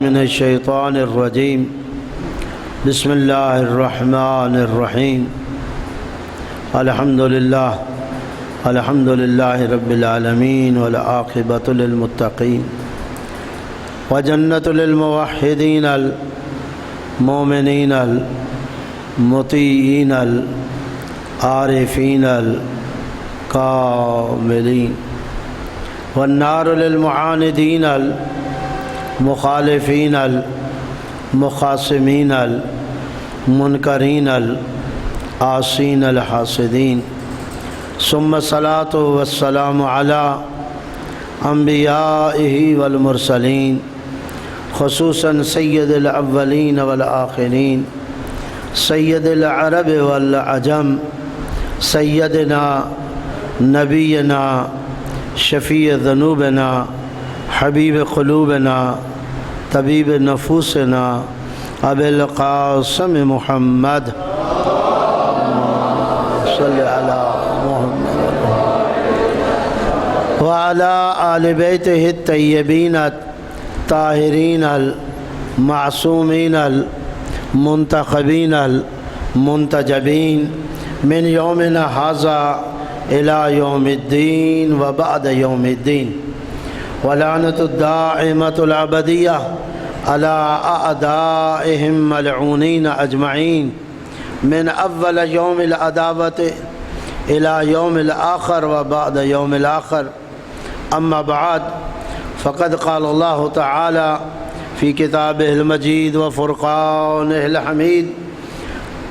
من الشیطان الرجیم بسم اللہ الرحمن الرحیم الحمد للہ رب العالمین والعاقبۃ للمتقین وجنۃ للموحدین المؤمنین المطیعین العارفین الکاملین والنار للمعاندین المخالفین المخاصمین المنکرین العاصین الحاسدین ثم الصلاۃ والسلام علی انبیائہ والمرسلین خصوصاً سید الاولین والآخرین سید العرب والعجم سیدنا نبینا شفیع ذنوبنا حبیب قلوبنا طبیب نفوسنا ابی القاسم محمد صلی علی محمد وعلی آل بیتہ الطیبین الطاہرین المعصومین المنتخبین المنتجبین من یومنا ھذا الی یوم الدین وبعد یوم الدین ولعنۃ الدائمۃ الابدیہ علی اعدائہم ملعونین اجمعین من اول یوم العداوۃ الی یوم الآخر وبعد یوم الآخر اما بعد فقد قال اللہ تعالی فی کتابہ المجید وفرقانہ الحمید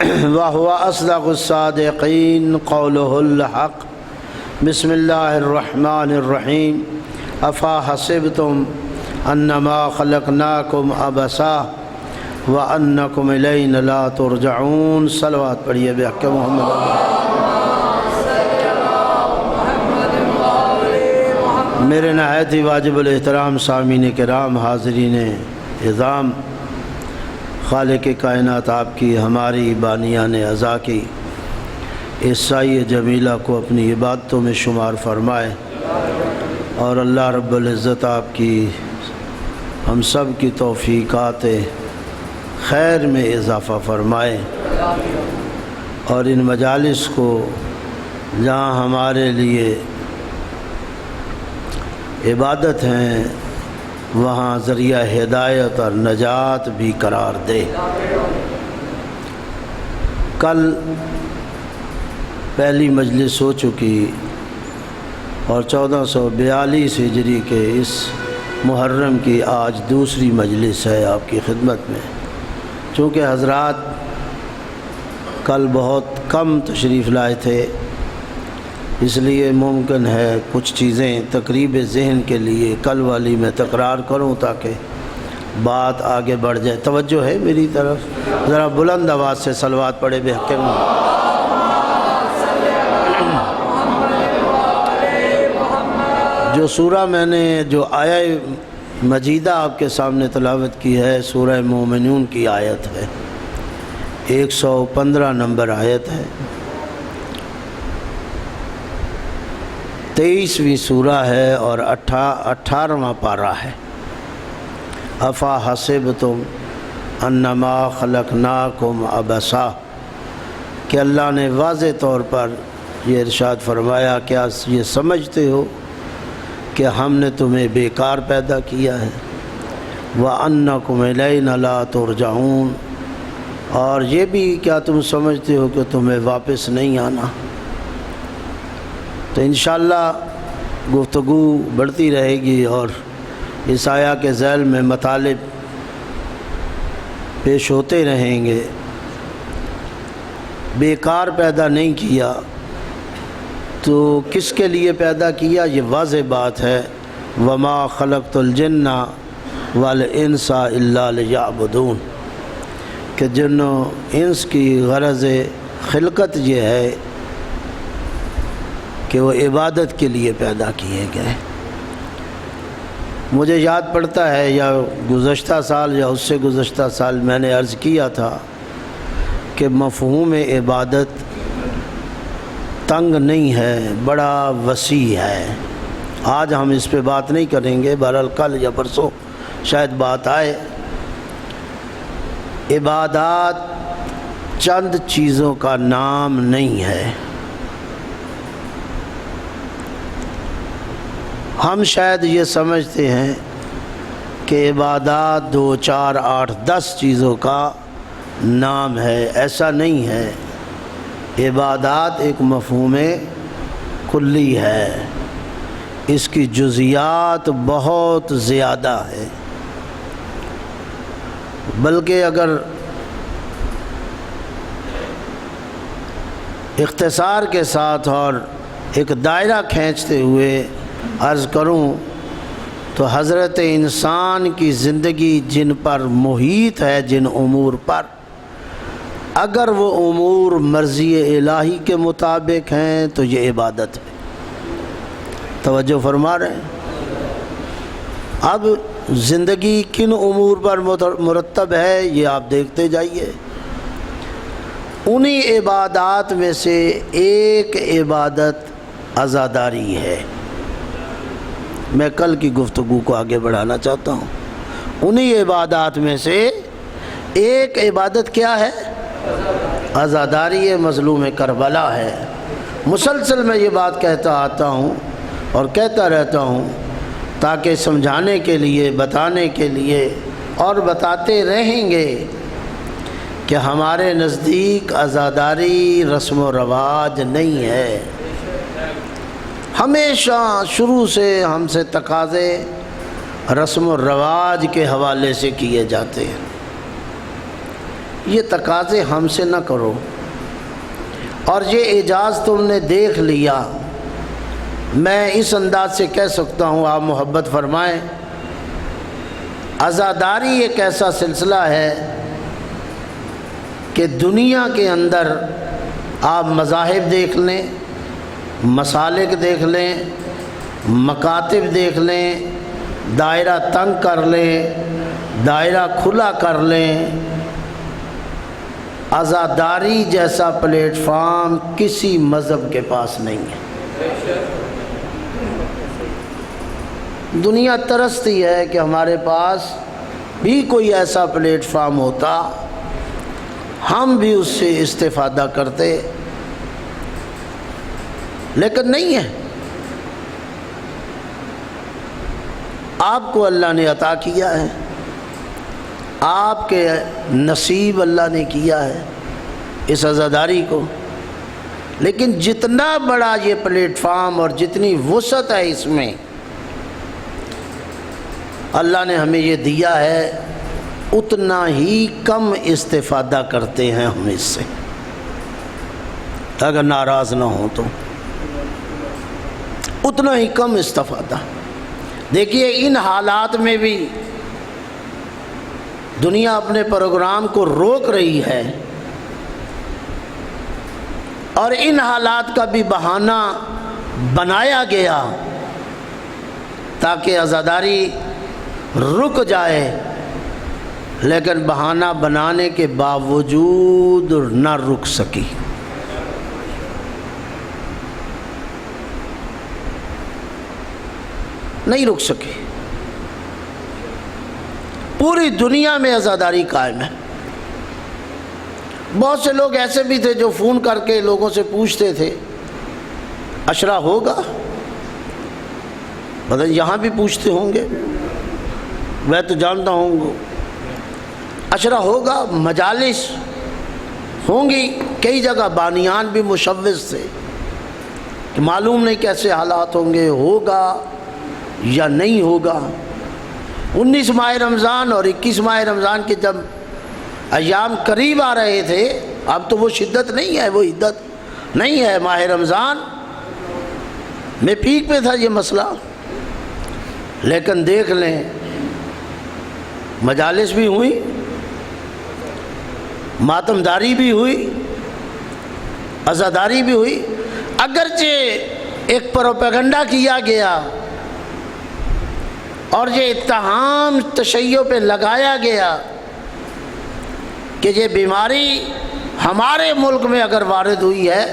وهو اصدق الصادقین قولہ الحق بسم اللہ الرحمن الرحیم افا حسبتم انما خلقناکم عبثا وانکم الینا لا ترجعون صلوات پڑھیے بحق محمد میرے نہایت ہی واجب الاحترام سامعین کرام حاضرین عظام خالق کائنات آپ کی ہماری بانیان عزا کی اس سایہ جمیلہ کو اپنی عبادتوں میں شمار فرمائے اور اللہ رب العزت آپ کی ہم سب کی توفیقات خیر میں اضافہ فرمائے اور ان مجالس کو جہاں ہمارے لیے عبادت ہیں وہاں ذریعہ ہدایت اور نجات بھی قرار دے۔ کل پہلی مجلس ہو چکی اور 1442 ہجری کے اس محرم کی آج دوسری مجلس ہے آپ کی خدمت میں۔ چونکہ حضرات کل بہت کم تشریف لائے تھے اس لیے ممکن ہے کچھ چیزیں تقریب ذہن کے لیے کل والی میں تکرار کروں تاکہ بات آگے بڑھ جائے۔ توجہ ہے میری طرف؟ ذرا بلند آواز سے صلوات پڑھے بحق محمد۔ جو سورہ میں نے جو آیہ مجیدہ آپ کے سامنے تلاوت کی ہے سورہ مومنون کی آیت ہے، 115 نمبر آیت ہے، 23ویں سورہ ہے اور 18واں پارہ ہے۔ افا حسبتم انما خلقناکم عبثا، کہ اللہ نے واضح طور پر یہ ارشاد فرمایا کیا یہ سمجھتے ہو کہ ہم نے تمہیں بیکار پیدا کیا ہے، وَأَنَّكُمْ إِلَيْنَا لَا تُرْجَعُونَ، اور یہ بھی کیا تم سمجھتے ہو کہ تمہیں واپس نہیں آنا۔ تو انشاءاللہ گفتگو بڑھتی رہے گی اور اس آیہ کے ذیل میں مطالب پیش ہوتے رہیں گے۔ بیکار پیدا نہیں کیا تو کس کے لیے پیدا کیا؟ یہ واضح بات ہے، وَمَا خَلَقْتُ الْجِنَّ وَالْإِنسَ إِلَّا لِيَعْبُدُونَ، کہ جن و انس کی غرض خلقت یہ ہے کہ وہ عبادت کے لیے پیدا کیے گئے۔ مجھے یاد پڑتا ہے یا گزشتہ سال یا اس سے گزشتہ سال میں نے عرض کیا تھا کہ مفہوم عبادت تنگ نہیں ہے، بڑا وسیع ہے۔ آج ہم اس پہ بات نہیں کریں گے، بہرحال کل یا پرسوں شاید بات آئے، عبادات چند چیزوں کا نام نہیں ہے۔ ہم شاید یہ سمجھتے ہیں کہ عبادات 2 4 8 10 چیزوں کا نام ہے، ایسا نہیں ہے۔ عبادات ایک مفہوم کلی ہے، اس کی جزیات بہت زیادہ ہے، بلکہ اگر اختصار کے ساتھ اور ایک دائرہ کھینچتے ہوئے عرض کروں تو حضرت انسان کی زندگی جن پر محیط ہے، جن امور پر، اگر وہ امور مرضی الہی کے مطابق ہیں تو یہ عبادت ہے۔ توجہ فرما رہے ہیں؟ اب زندگی کن امور پر مرتب ہے یہ آپ دیکھتے جائیے۔ انہی عبادات میں سے ایک عبادت عزاداری ہے۔ میں کل کی گفتگو کو آگے بڑھانا چاہتا ہوں۔ انہی عبادات میں سے ایک عبادت کیا ہے؟ عزاداری مظلوم کربلا ہے۔ مسلسل میں یہ بات کہتا آتا ہوں اور کہتا رہتا ہوں تاکہ سمجھانے کے لیے، بتانے کے لیے، اور بتاتے رہیں گے کہ ہمارے نزدیک عزاداری رسم و رواج نہیں ہے۔ ہمیشہ شروع سے ہم سے تقاضے رسم و رواج کے حوالے سے کیے جاتے ہیں۔ یہ تقاضے ہم سے نہ کرو، اور یہ اعجاز تم نے دیکھ لیا۔ میں اس انداز سے کہہ سکتا ہوں، آپ محبت فرمائیں، عزاداری ایک ایسا سلسلہ ہے کہ دنیا کے اندر آپ مذاہب دیکھ لیں، مسالک دیکھ لیں، مکاتب دیکھ لیں، دائرہ تنگ کر لیں، دائرہ کھلا کر لیں، عزاداری جیسا پلیٹ فارم کسی مذہب کے پاس نہیں ہے۔ دنیا ترستی ہے کہ ہمارے پاس بھی کوئی ایسا پلیٹ فارم ہوتا، ہم بھی اس سے استفادہ کرتے، لیکن نہیں ہے۔ آپ کو اللہ نے عطا کیا ہے، آپ کے نصیب اللہ نے کیا ہے اس عزاداری کو، لیکن جتنا بڑا یہ پلیٹ فارم اور جتنی وسعت ہے اس میں اللہ نے ہمیں یہ دیا ہے، اتنا ہی کم استفادہ کرتے ہیں ہم اس سے، اگر ناراض نہ ہوں تو اتنا ہی کم استفادہ۔ دیکھیے ان حالات میں بھی دنیا اپنے پروگرام کو روک رہی ہے، اور ان حالات کا بھی بہانہ بنایا گیا تاکہ عزاداری رک جائے، لیکن بہانہ بنانے کے باوجود نہ رک سکی۔ نہیں رک سکی۔ پوری دنیا میں عزاداری قائم ہے۔ بہت سے لوگ ایسے بھی تھے جو فون کر کے لوگوں سے پوچھتے تھے عشرہ ہوگا؟ پتہ یہاں بھی پوچھتے ہوں گے، میں تو جانتا ہوں عشرہ ہوگا، مجالس ہوں گی، کئی جگہ بانیان بھی مشوش تھے کہ معلوم نہیں کیسے حالات ہوں گے، ہوگا یا نہیں ہوگا۔ 19 ماہ رمضان اور 21 ماہ رمضان کے جب ایام قریب آ رہے تھے، اب تو وہ شدت نہیں ہے، وہ عدت نہیں ہے، ماہ رمضان میں پیک پہ تھا یہ مسئلہ، لیکن دیکھ لیں مجالس بھی ہوئی، ماتمداری بھی ہوئی، عزاداری بھی ہوئی، اگرچہ ایک پروپیگنڈا کیا گیا اور یہ اتہام تشیع پہ لگایا گیا کہ یہ بیماری ہمارے ملک میں اگر وارد ہوئی ہے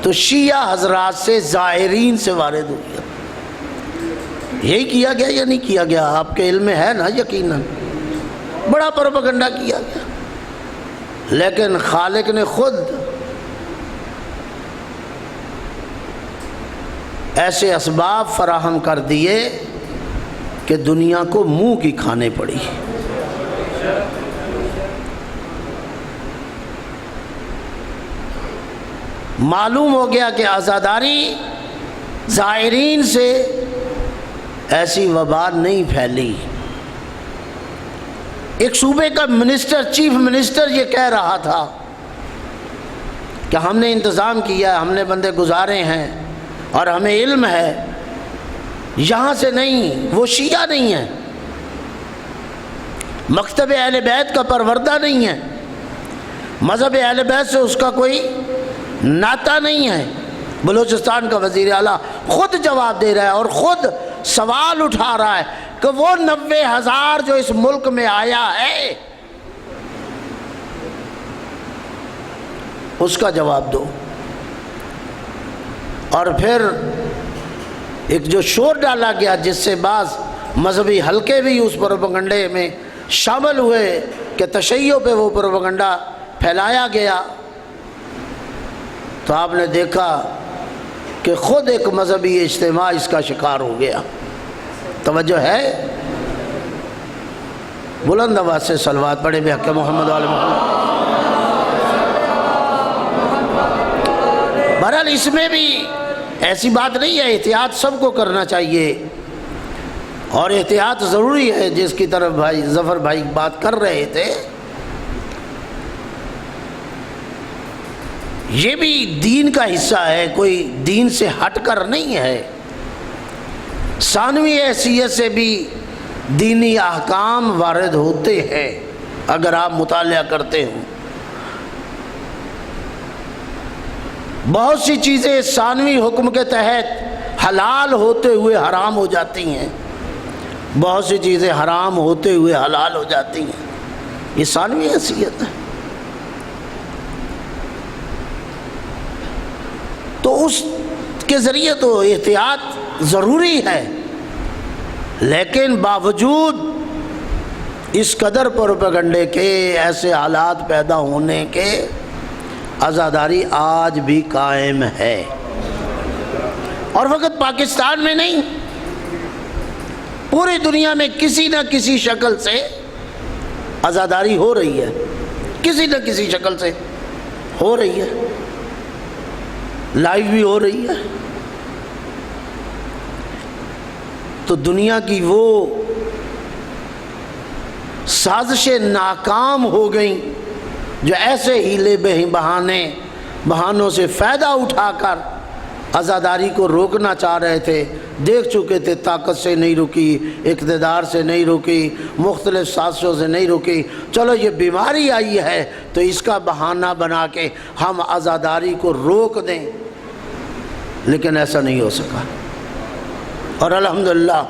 تو شیعہ حضرات سے، زائرین سے وارد ہوئی ہے۔ یہی کیا گیا یا نہیں کیا گیا؟ آپ کے علم میں ہے نا یقیناً۔ بڑا پروپیگنڈا کیا گیا، لیکن خالق نے خود ایسے اسباب فراہم کر دیے کہ دنیا کو منہ کی کھانے پڑی۔ معلوم ہو گیا کہ عزاداری زائرین سے ایسی وبا نہیں پھیلی۔ ایک صوبے کا منسٹر، چیف منسٹر یہ کہہ رہا تھا کہ ہم نے انتظام کیا، ہم نے بندے گزارے ہیں اور ہمیں علم ہے، یہاں سے نہیں، وہ شیعہ نہیں ہے، مکتب اہل بیت کا پروردہ نہیں ہے، مذہب اہل بیت سے اس کا کوئی ناتا نہیں ہے۔ بلوچستان کا وزیر اعلیٰ خود جواب دے رہا ہے اور خود سوال اٹھا رہا ہے کہ وہ 90,000 جو اس ملک میں آیا ہے اس کا جواب دو۔ اور پھر ایک جو شور ڈالا گیا جس سے بعض مذہبی حلقے بھی اس پروپیگنڈے میں شامل ہوئے کہ تشیع پہ وہ پروپیگنڈا پھیلایا گیا، تو آپ نے دیکھا کہ خود ایک مذہبی اجتماع اس کا شکار ہو گیا۔ توجہ ہے؟ بلند آواز سے صلوات پڑھے بحق محمد وآل محمد۔ بہرحال اس میں بھی ایسی بات نہیں ہے، احتیاط سب کو کرنا چاہیے، اور احتیاط ضروری ہے جس کی طرف بھائی ظفر بھائی بات کر رہے تھے۔ یہ بھی دین کا حصہ ہے، کوئی دین سے ہٹ کر نہیں ہے۔ ثانوی حیثیت سے بھی دینی احکام وارد ہوتے ہیں اگر آپ مطالعہ کرتے ہو۔ بہت سی چیزیں ثانوی حکم کے تحت حلال ہوتے ہوئے حرام ہو جاتی ہیں، بہت سی چیزیں حرام ہوتے ہوئے حلال ہو جاتی ہیں، یہ ثانوی حیثیت ہے۔ تو اس کے ذریعے تو احتیاط ضروری ہے، لیکن باوجود اس قدر پروپیگنڈے کے، ایسے حالات پیدا ہونے کے، عزاداری آج بھی قائم ہے، اور فقط پاکستان میں نہیں، پوری دنیا میں کسی نہ کسی شکل سے عزاداری ہو رہی ہے، کسی نہ کسی شکل سے ہو رہی ہے، لائیو بھی ہو رہی ہے۔ تو دنیا کی وہ سازشیں ناکام ہو گئیں جو ایسے ہیلے بہانوں سے فائدہ اٹھا کر عزاداری کو روکنا چاہ رہے تھے، دیکھ چکے تھے طاقت سے نہیں رکی، اقتدار سے نہیں رکی، مختلف سازشوں سے نہیں رکی، چلو یہ بیماری آئی ہے تو اس کا بہانہ بنا کے ہم عزاداری کو روک دیں، لیکن ایسا نہیں ہو سکا۔ اور الحمدللہ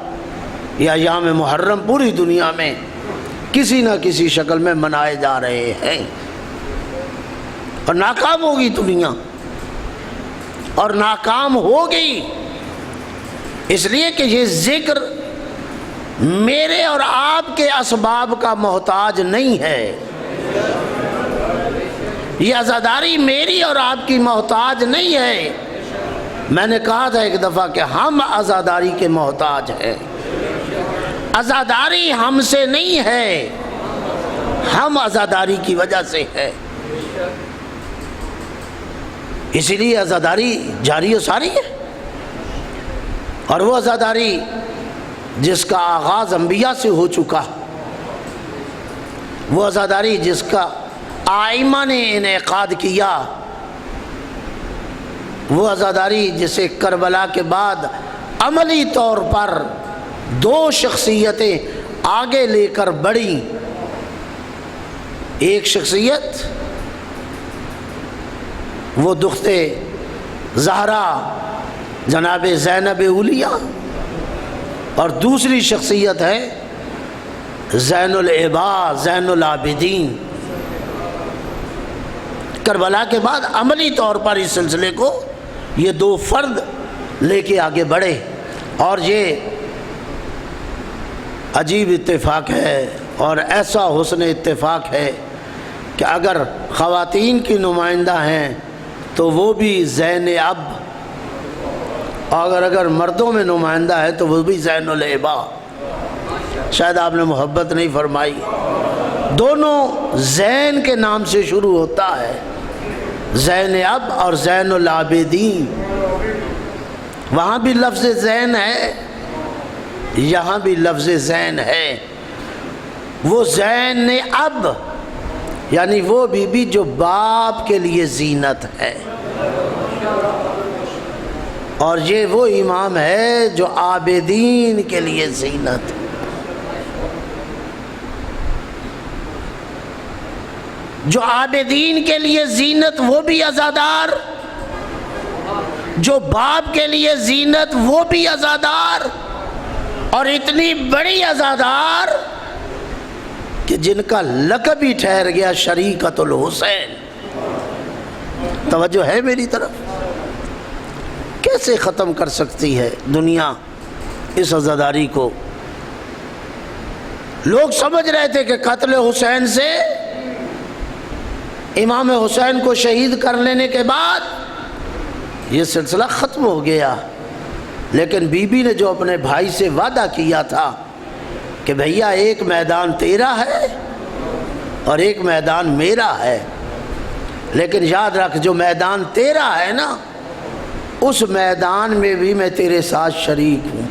یہ ایام محرم پوری دنیا میں کسی نہ کسی شکل میں منائے جا رہے ہیں، اور ناکام ہوگی دنیا، اور ناکام ہوگی اس لیے کہ یہ ذکر میرے اور آپ کے اسباب کا محتاج نہیں ہے، یہ عزاداری میری اور آپ کی محتاج نہیں ہے۔ میں نے کہا تھا ایک دفعہ کہ ہم عزاداری کے محتاج ہیں، عزاداری ہم سے نہیں ہے، ہم عزاداری کی وجہ سے ہے، اسی لیے عزاداری جاری و ساری ہے۔ اور وہ عزاداری جس کا آغاز انبیاء سے ہو چکا، وہ عزاداری جس کا آئمہ نے انعقاد کیا، وہ عزاداری جسے کربلا کے بعد عملی طور پر دو شخصیتیں آگے لے کر بڑھیں، ایک شخصیت وہ دختِ زہرا جناب زینب اولیاء، اور دوسری شخصیت ہے زین العباد زین العابدین۔ کربلا کے بعد عملی طور پر اس سلسلے کو یہ دو فرد لے کے آگے بڑھے، اور یہ عجیب اتفاق ہے اور ایسا حسن اتفاق ہے کہ اگر خواتین کی نمائندہ ہیں تو وہ بھی زین اب، اور اگر مردوں میں نمائندہ ہے تو وہ بھی زین العبا۔ شاید آپ نے محبت نہیں فرمائی، دونوں زین کے نام سے شروع ہوتا ہے، زین اب اور زین العابدین۔ وہاں بھی لفظ زین ہے، یہاں بھی لفظ زین ہے۔ وہ زین اب یعنی وہ بی بی جو باپ کے لیے زینت ہے، اور یہ وہ امام ہے جو عابدین کے لیے زینت ہے۔ جو عابدین کے لیے زینت وہ بھی عزادار، جو باپ کے لیے زینت وہ بھی عزادار، اور اتنی بڑی عزادار کہ جن کا لقب ہی ٹھہر گیا شریکۃ الحسین۔ توجہ ہے میری طرف؟ کیسے ختم کر سکتی ہے دنیا اس عزاداری کو؟ لوگ سمجھ رہے تھے کہ قتل حسین سے، امام حسین کو شہید کر لینے کے بعد یہ سلسلہ ختم ہو گیا، لیکن بی بی نے جو اپنے بھائی سے وعدہ کیا تھا کہ بھیا ایک میدان تیرا ہے اور ایک میدان میرا ہے، لیکن یاد رکھ جو میدان تیرا ہے نا اس میدان میں بھی میں تیرے ساتھ شریک ہوں،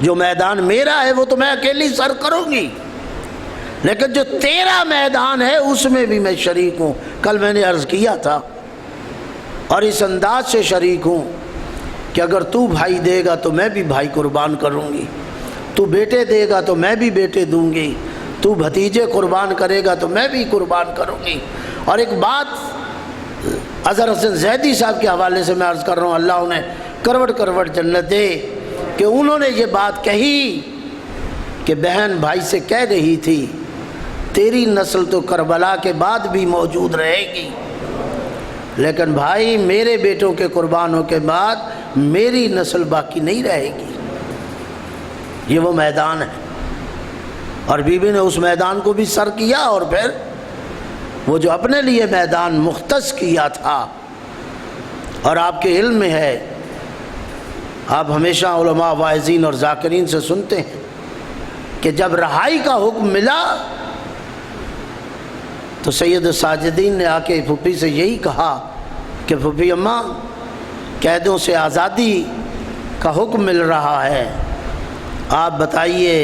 جو میدان میرا ہے وہ تو میں اکیلی سر کروں گی، لیکن جو تیرا میدان ہے اس میں بھی میں شریک ہوں۔ کل میں نے عرض کیا تھا اور اس انداز سے شریک ہوں کہ اگر تو بھائی دے گا تو میں بھی بھائی قربان کروں گی، تو بیٹے دے گا تو میں بھی بیٹے دوں گی، تو بھتیجے قربان کرے گا تو میں بھی قربان کروں گی۔ اور ایک بات اظہر حسن زیدی صاحب کے حوالے سے میں عرض کر رہا ہوں، اللہ انہیں کروڑ کروڑ جنت دے، کہ انہوں نے یہ بات کہی کہ بہن بھائی سے کہہ رہی تھی تیری نسل تو کربلا کے بعد بھی موجود رہے گی، لیکن بھائی میرے بیٹوں کے قربانوں کے بعد میری نسل باقی نہیں رہے گی۔ یہ وہ میدان ہے، اور بی بی نے اس میدان کو بھی سر کیا، اور پھر وہ جو اپنے لیے میدان مختص کیا تھا، اور آپ کے علم میں ہے، آپ ہمیشہ علماء واعظین اور ذاکرین سے سنتے ہیں کہ جب رہائی کا حکم ملا تو سید الساجدین نے آ کے پھوپھی سے یہی کہا کہ پھوپھی اماں قیدوں سے آزادی کا حکم مل رہا ہے، آپ بتائیے۔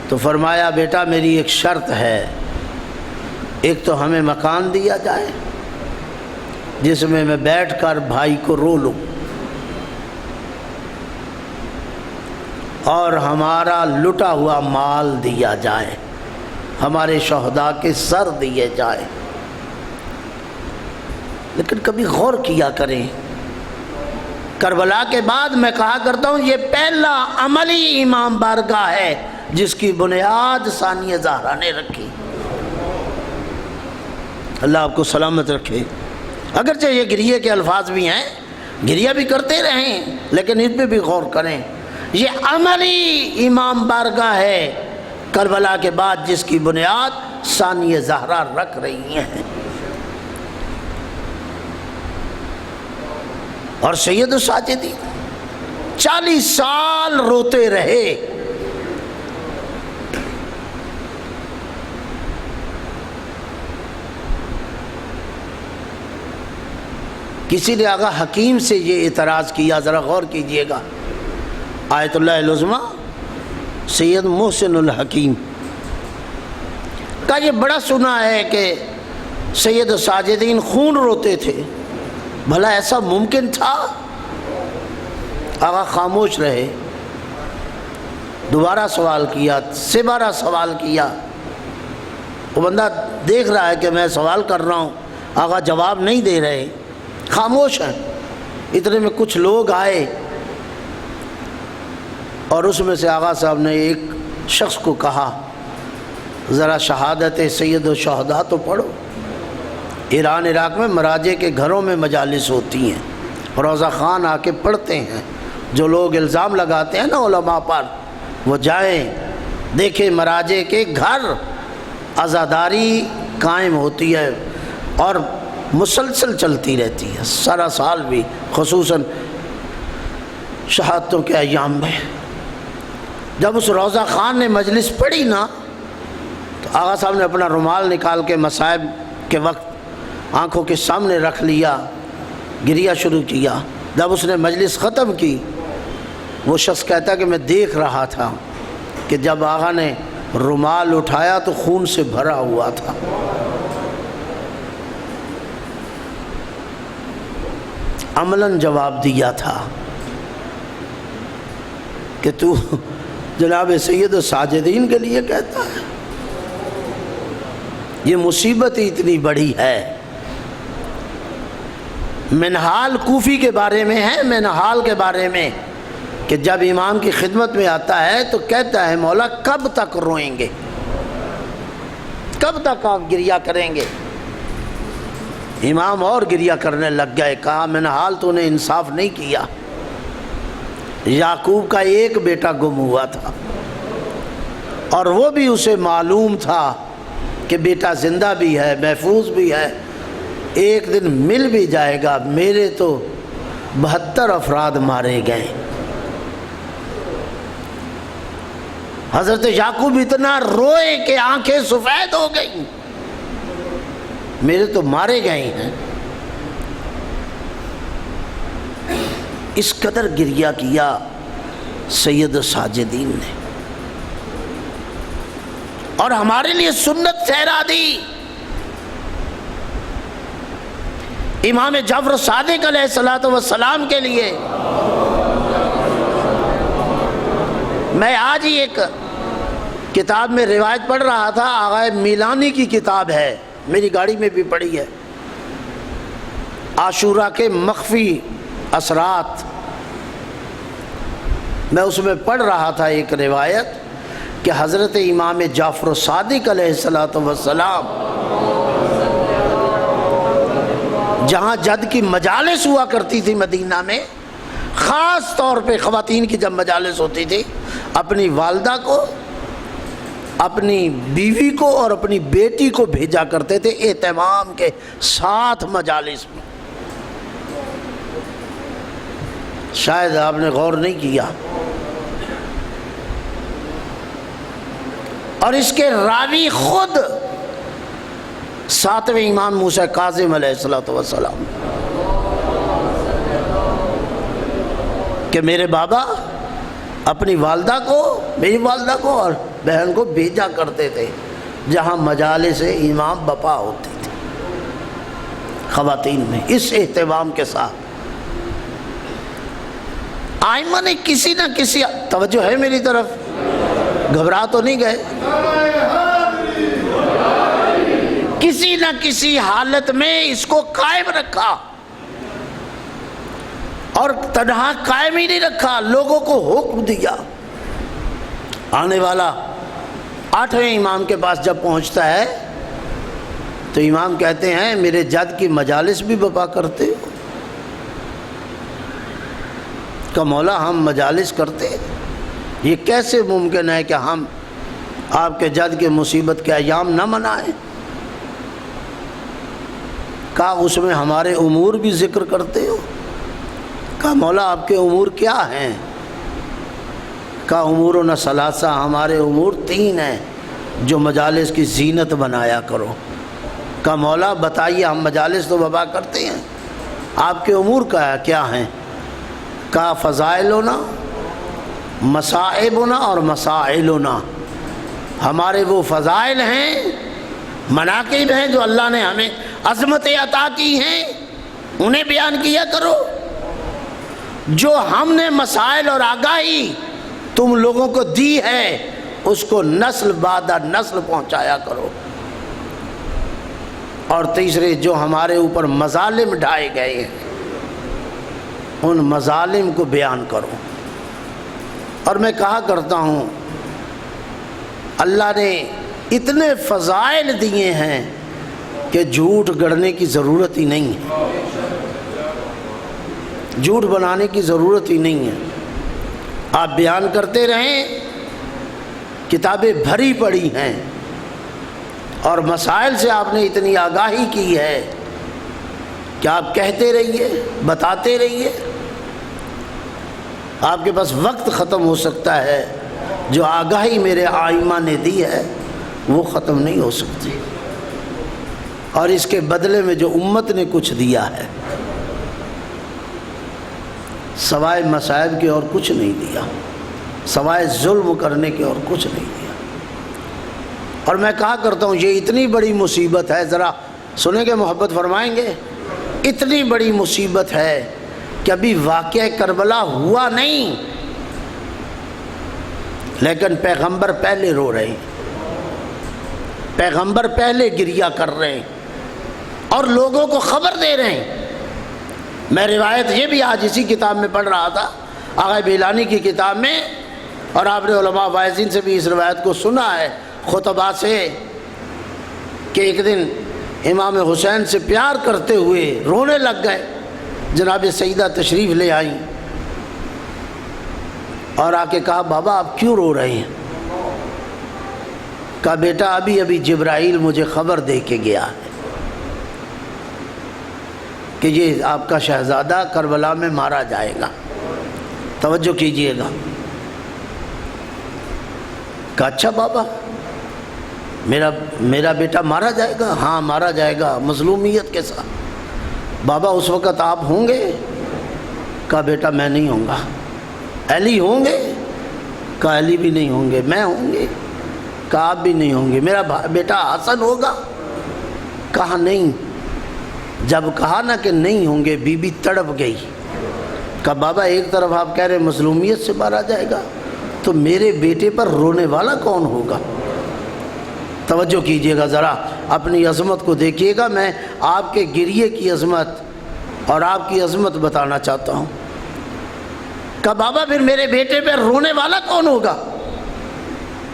تو فرمایا بیٹا میری ایک شرط ہے، ایک تو ہمیں مکان دیا جائے جس میں میں بیٹھ کر بھائی کو رو لوں، اور ہمارا لٹا ہوا مال دیا جائے، ہمارے شہداء کے سر دیے جائے۔ لیکن کبھی غور کیا کریں، کربلا کے بعد میں کہا کرتا ہوں یہ پہلا عملی امام بارگاہ ہے جس کی بنیاد ثانیہ زہرا نے رکھی۔ اللہ آپ کو سلامت رکھے۔ اگرچہ یہ گریے کے الفاظ بھی ہیں، گریہ بھی کرتے رہیں، لیکن اس پہ بھی غور کریں، یہ عملی امام بارگاہ ہے کربلا کے بعد جس کی بنیاد ثانیہ زہرا رکھ رہی ہیں۔ اور سید الساجدین 40 سال روتے رہے، کسی نے آغا حکیم سے یہ اعتراض کیا، ذرا غور کیجئے گا، آیت اللہ العظمیٰ سید محسن الحکیم کا یہ بڑا سنا ہے کہ سید الساجدین خون روتے تھے، بھلا ایسا ممکن تھا؟ آقا خاموش رہے، دوبارہ سوال کیا، سبارہ سوال کیا، وہ بندہ دیکھ رہا ہے کہ میں سوال کر رہا ہوں، آقا جواب نہیں دے رہے، خاموش ہیں۔ اتنے میں کچھ لوگ آئے اور اس میں سے آقا صاحب نے ایک شخص کو کہا ذرا شہادت سید الشہداء تو پڑھو۔ ایران عراق میں مراجع کے گھروں میں مجالس ہوتی ہیں، روضہ خان آ کے پڑھتے ہیں، جو لوگ الزام لگاتے ہیں نا علماء پر وہ جائیں دیکھیں مراجع کے گھر عزاداری قائم ہوتی ہے اور مسلسل چلتی رہتی ہے سارا سال بھی، خصوصاً شہادتوں کے ایام میں۔ جب اس روضہ خان نے مجلس پڑھی نا تو آغا صاحب نے اپنا رومال نکال کے مصائب کے وقت آنکھوں کے سامنے رکھ لیا، گریہ شروع کیا۔ جب اس نے مجلس ختم کی، وہ شخص کہتا کہ میں دیکھ رہا تھا کہ جب آغا نے رومال اٹھایا تو خون سے بھرا ہوا تھا۔ عملاً جواب دیا تھا کہ تو جناب سید الساجدین کے لیے کہتا ہے، یہ مصیبت ہی اتنی بڑی ہے۔ منہال کوفی کے بارے میں ہے، منہال کے بارے میں، کہ جب امام کی خدمت میں آتا ہے تو کہتا ہے مولا کب تک روئیں گے، کب تک آپ گریہ کریں گے؟ امام اور گریہ کرنے لگ گئے، کہا منہال تو نے انصاف نہیں کیا، یعقوب کا ایک بیٹا گم ہوا تھا اور وہ بھی اسے معلوم تھا کہ بیٹا زندہ بھی ہے، محفوظ بھی ہے، ایک دن مل بھی جائے گا، میرے تو 72 افراد مارے گئے۔ حضرت یعقوب اتنا روئے کہ آنکھیں سفید ہو گئیں، میرے تو مارے گئے ہیں۔ اس قدر گریہ کیا سید الساجدین نے، اور ہمارے لیے سنت ٹھہرا دی۔ امام جعفر صادق علیہ السلام کے لیے میں آج ہی ایک کتاب میں روایت پڑھ رہا تھا، آغا میلانی کی کتاب ہے، میری گاڑی میں بھی پڑھی ہے، عاشورہ کے مخفی اثرات۔ میں اس میں پڑھ رہا تھا ایک روایت کہ حضرت امام جعفر صادق علیہ السلام جہاں جد کی مجالس ہوا کرتی تھی مدینہ میں، خاص طور پہ خواتین کی جب مجالس ہوتی تھی، اپنی والدہ کو، اپنی بیوی کو اور اپنی بیٹی کو بھیجا کرتے تھے اہتمام کے ساتھ مجالس میں۔ شاید آپ نے غور نہیں کیا۔ اور اس کے راوی خود 7ویں امام موسیٰ کاظم علیہ السلام کہ میرے بابا اپنی والدہ کو، میری والدہ کو اور بہن کو بھیجا کرتے تھے جہاں مجالس امام بپا ہوتی تھی خواتین میں، اس اہتمام کے ساتھ۔ آئمہ نے کسی نہ کسی، توجہ ہے میری طرف، گھبرا تو نہیں گئے، کسی نہ کسی حالت میں اس کو قائم رکھا، اور تنہا قائم ہی نہیں رکھا، لوگوں کو حکم دیا۔ آنے والا 8ویں امام کے پاس جب پہنچتا ہے تو امام کہتے ہیں میرے جد کی مجالس بھی بپا کرتے ہو؟ کہ مولا ہم مجالس کرتے، یہ کیسے ممکن ہے کہ ہم آپ کے جد کے مصیبت کے ایام نہ منائیں؟ کہا اس میں ہمارے امور بھی ذکر کرتے ہو؟ کہا مولا آپ کے امور کیا ہیں؟ کہا امورنا ثلاثہ، ہمارے امور 3 ہیں جو مجالس کی زینت بنایا کرو۔ کہا مولا بتائیے، ہم مجالس تو بپا کرتے ہیں، آپ کے امور کیا ہیں؟ کہا فضائلنا، مصائبنا اور مسائلنا، ہمارے وہ فضائل ہیں، مناقب ہیں جو اللہ نے ہمیں عظمتیں عطا کی ہیں، انہیں بیان کیا کرو۔ جو ہم نے مسائل اور آگاہی تم لوگوں کو دی ہے اس کو نسل بعد نسل پہنچایا کرو۔ اور تیسرے جو ہمارے اوپر مظالم ڈھائے گئے ہیں ان مظالم کو بیان کرو۔ اور میں کہا کرتا ہوں اللہ نے اتنے فضائل دیے ہیں کہ جھوٹ گڑھنے کی ضرورت ہی نہیں ہے، جھوٹ بنانے کی ضرورت ہی نہیں ہے۔ آپ بیان کرتے رہیں کتابیں بھری پڑی ہیں اور مسائل سے آپ نے اتنی آگاہی کی ہے کہ آپ کہتے رہیے، بتاتے رہیے۔ آپ کے پاس وقت ختم ہو سکتا ہے، جو آگاہی میرے آئمہ نے دی ہے وہ ختم نہیں ہو سکتی، اور اس کے بدلے میں جو امت نے کچھ دیا ہے سوائے مصائب کے اور کچھ نہیں دیا، سوائے ظلم کرنے کے اور کچھ نہیں دیا۔ اور میں کہا کرتا ہوں یہ اتنی بڑی مصیبت ہے، ذرا سنیں گے، محبت فرمائیں گے؟ اتنی بڑی مصیبت ہے کہ ابھی واقعہ کربلا ہوا نہیں لیکن پیغمبر پہلے رو رہے ہیں، پیغمبر پہلے گریہ کر رہے ہیں اور لوگوں کو خبر دے رہے ہیں۔ میں روایت یہ بھی آج اسی کتاب میں پڑھ رہا تھا، آغا بیلانی کی کتاب میں، اور آپ نے علماء واعظین سے بھی اس روایت کو سنا ہے، خطبہ سے، کہ ایک دن امام حسین سے پیار کرتے ہوئے رونے لگ گئے۔ جناب سیدہ تشریف لے آئیں اور آ کے کہا بابا آپ کیوں رو رہے ہیں؟ کہا بیٹا ابھی جبرائیل مجھے خبر دے کے گیا ہے کہ یہ آپ کا شہزادہ کربلا میں مارا جائے گا، توجہ کیجئے گا۔ کہا اچھا بابا میرا بیٹا مارا جائے گا؟ ہاں مارا جائے گا مظلومیت کے ساتھ۔ بابا اس وقت آپ ہوں گے؟ کہا بیٹا میں نہیں ہوں گا۔ علی ہوں گے؟ کہا علی بھی نہیں ہوں گے۔ میں ہوں گے؟ کہا آپ بھی نہیں ہوں گے۔ میرا بیٹا حسن ہوگا؟ کہا نہیں۔ جب کہا نا کہ نہیں ہوں گے، بی بی تڑپ گئی۔ کہا بابا ایک طرف آپ کہہ رہے مظلومیت سے مارا جائے گا، تو میرے بیٹے پر رونے والا کون ہوگا؟ توجہ کیجئے گا، ذرا اپنی عظمت کو دیکھیے گا۔ میں آپ کے گریے کی عظمت اور آپ کی عظمت بتانا چاہتا ہوں۔ کہا بابا پھر میرے بیٹے پہ رونے والا کون ہوگا؟